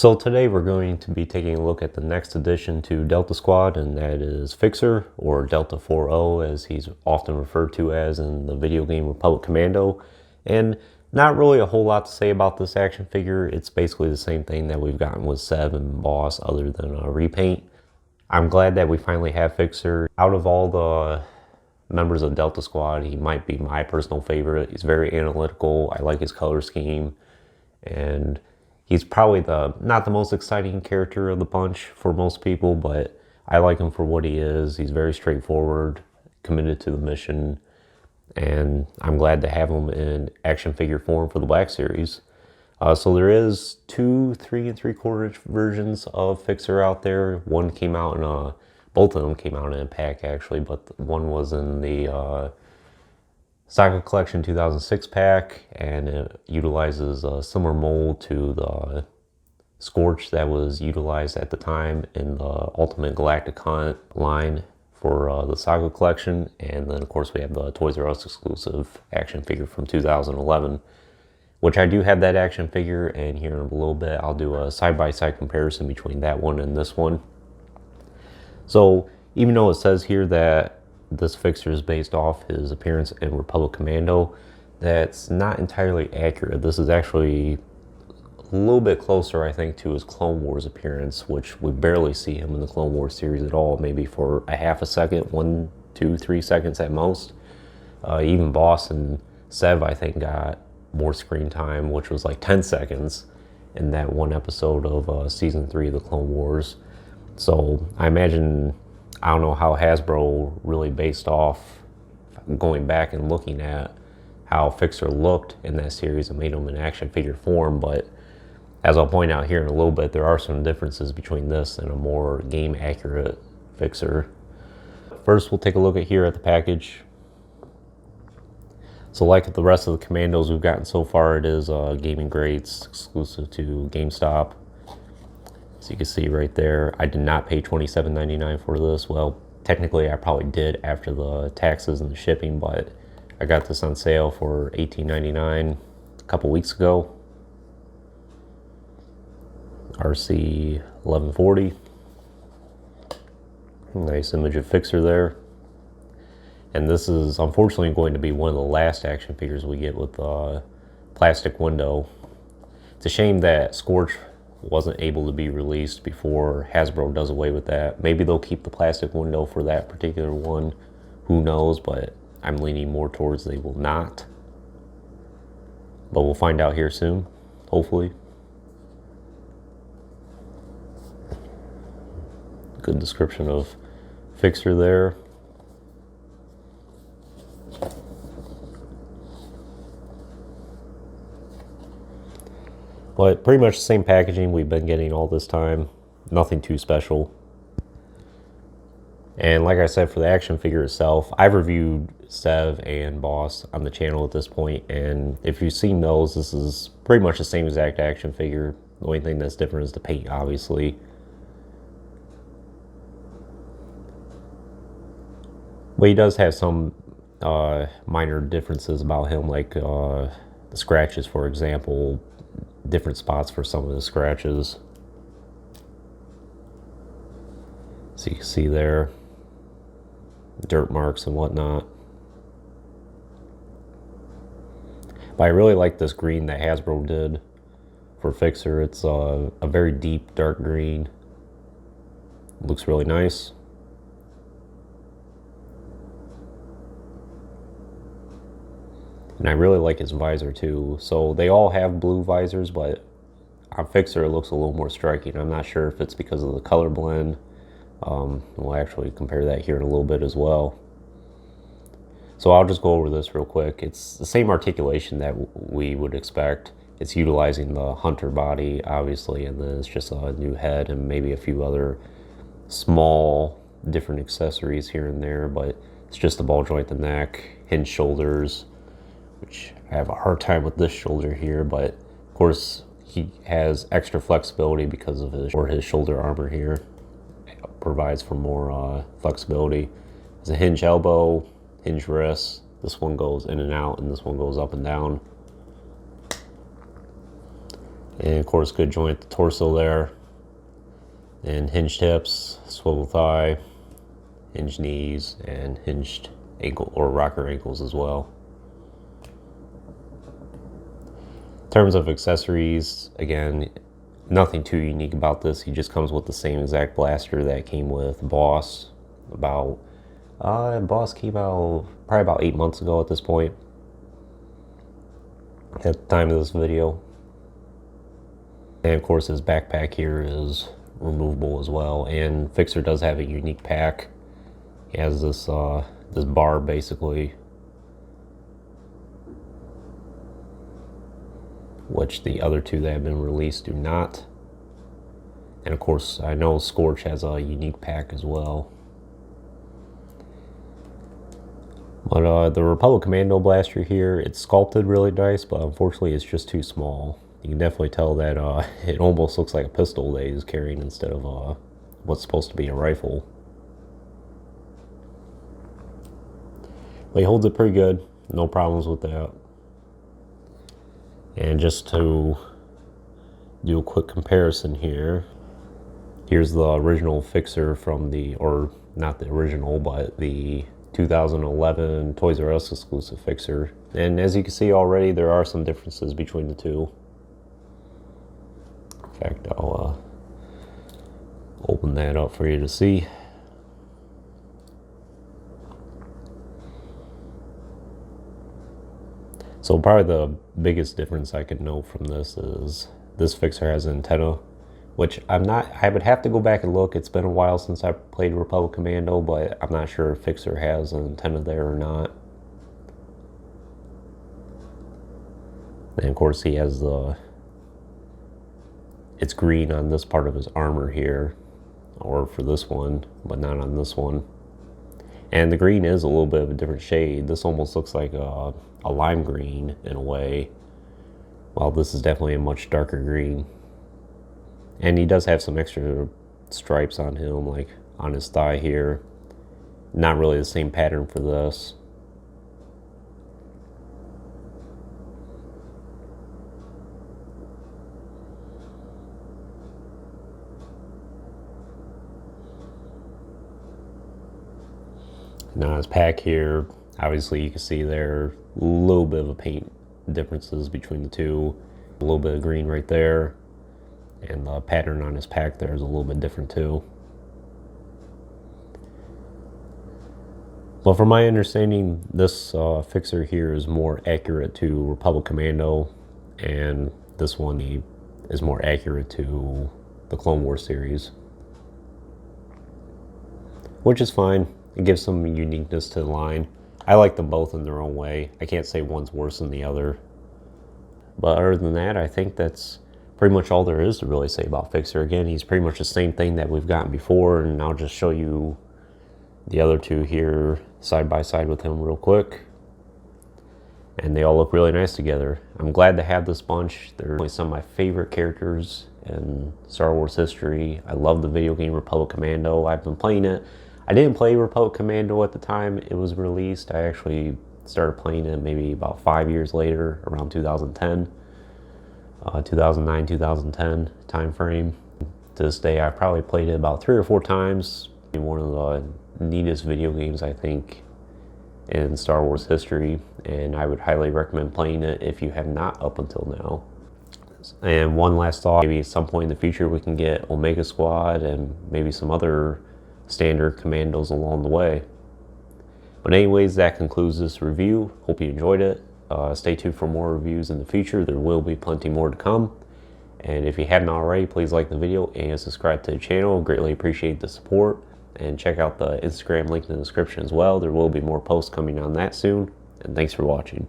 So today we're going to be taking a look at the next addition to Delta Squad, and that is Fixer, or Delta 4-0 as he's often referred to as in the video game Republic Commando. And not really a whole lot to say about this action figure. It's basically the same thing that we've gotten with Sev and Boss other than a repaint. I'm glad that we finally have Fixer. Out of all the members of Delta Squad, he might be my personal favorite. He's very analytical. I like his color scheme, and he's probably not the most exciting character of the bunch for most people, but I like him for what he is. He's very straightforward, committed to the mission, and I'm glad to have him in action figure form for the Black Series. So there is 2 3 3/4 inch versions of Fixer out there. One came out in both of them came out in a pack actually, but one was in the Saga Collection 2006 pack, and it utilizes a similar mold to the Scorch that was utilized at the time in the Ultimate Galactic Hunt line for the Saga Collection. And then of course we have the Toys R Us exclusive action figure from 2011, which I do have that action figure, and here in a little bit I'll do a side-by-side comparison between that one and this one. So even though it says here that this Fixer is based off his appearance in Republic Commando, that's not entirely accurate. This is actually a little bit closer, I think, to his Clone Wars appearance, which we barely see him in the Clone Wars series at all, maybe for a half a second, 1, 2, 3 seconds at most. Even Boss and Sev, I think, got more screen time, which was like 10 seconds in that one episode of Season 3 of the Clone Wars. So I imagine, I don't know how Hasbro really based off going back and looking at how Fixer looked in that series and made him in action figure form, but as I'll point out here in a little bit, there are some differences between this and a more game accurate Fixer. First, we'll take a look at here at the package. So like the rest of the Commandos we've gotten so far, it is gaming grades exclusive to GameStop. So you can see right there, I did not pay $27.99 for this. Well, technically I probably did after the taxes and the shipping, but I got this on sale for $18.99 a couple weeks ago. RC-1140. Nice image of Fixer there. And this is unfortunately going to be one of the last action figures we get with the plastic window. It's a shame that Scorch wasn't able to be released before Hasbro does away with that. Maybe they'll keep the plastic window for that particular one. Who knows, but I'm leaning more towards they will not. But we'll find out here soon, hopefully. Good description of Fixer there. But pretty much the same packaging we've been getting all this time. Nothing too special. And like I said, for the action figure itself, I've reviewed Sev and Boss on the channel at this point, and if you've seen those, this is pretty much the same exact action figure. The only thing that's different is the paint, obviously. But he does have some minor differences about him, like the scratches, for example. Different spots for some of the scratches. So you can see there, dirt marks and whatnot. But I really like this green that Hasbro did for Fixer. It's a very deep dark green. Looks really nice. And I really like his visor too. So they all have blue visors, but on Fixer it looks a little more striking. I'm not sure if it's because of the color blend. We'll actually compare that here in a little bit as well. So I'll just go over this real quick. It's the same articulation that we would expect. It's utilizing the Hunter body, obviously, and then it's just a new head and maybe a few other small different accessories here and there, but it's just the ball joint, the neck, hinge shoulders, which I have a hard time with this shoulder here, but of course he has extra flexibility because of his shoulder armor here. It provides for more flexibility. There's a hinge elbow, hinge wrist. This one goes in and out, and this one goes up and down. And of course, good joint at the torso there. And hinged hips, swivel thigh, hinged knees, and hinged ankle or rocker ankles as well. In terms of accessories, again, nothing too unique about this. He just comes with the same exact blaster that came with Boss. Boss came out probably about 8 months ago at this point, at the time of this video. And of course, his backpack here is removable as well. And Fixer does have a unique pack. He has this this bar basically, which the other two that have been released do not. And of course, I know Scorch has a unique pack as well. But the Republic Commando blaster here, it's sculpted really nice, but unfortunately it's just too small. You can definitely tell that it almost looks like a pistol that he's carrying instead of what's supposed to be a rifle. But he holds it pretty good, no problems with that. And just to do a quick comparison here, here's the original Fixer from the, or not the original, but the 2011 Toys R Us exclusive Fixer. And as you can see already, there are some differences between the two. In fact, I'll open that up for you to see. So probably the biggest difference I could note from this is this Fixer has an antenna, which I would have to go back and look. It's been a while since I played Republic Commando, but I'm not sure if Fixer has an antenna there or not. And of course he has it's green on this part of his armor here, or for this one, but not on this one. And the green is a little bit of a different shade. This almost looks like a lime green in a way, while this is definitely a much darker green. And he does have some extra stripes on him, like on his thigh here. Not really the same pattern for this. Now his pack here, obviously you can see there a little bit of a paint differences between the two. A little bit of green right there. And the pattern on his pack there is a little bit different too. But from my understanding, this Fixer here is more accurate to Republic Commando, and this one is more accurate to the Clone Wars series. Which is fine. It gives some uniqueness to the line. I like them both in their own way. I can't say one's worse than the other. But other than that, I think that's pretty much all there is to really say about Fixer. Again, he's pretty much the same thing that we've gotten before, and I'll just show you the other two here side by side with him real quick. And they all look really nice together. I'm glad to have this bunch. They're really some of my favorite characters in Star Wars history. I love the video game Republic Commando. I've been playing it. I didn't play Republic Commando at the time it was released. I actually started playing it maybe about 5 years later, around 2010. 2009, 2010 time frame. To this day, I've probably played it about 3 or 4 times. One of the neatest video games, I think, in Star Wars history, and I would highly recommend playing it if you have not up until now. And one last thought, maybe at some point in the future we can get Omega Squad and maybe some other standard commandos along the way. But anyways, that concludes this review. Hope you enjoyed it. Stay tuned for more reviews in the future. There will be plenty more to come. And if you haven't already, please like the video and subscribe to the channel. Greatly appreciate the support. And check out the Instagram link in the description as well. There will be more posts coming on that soon. And thanks for watching.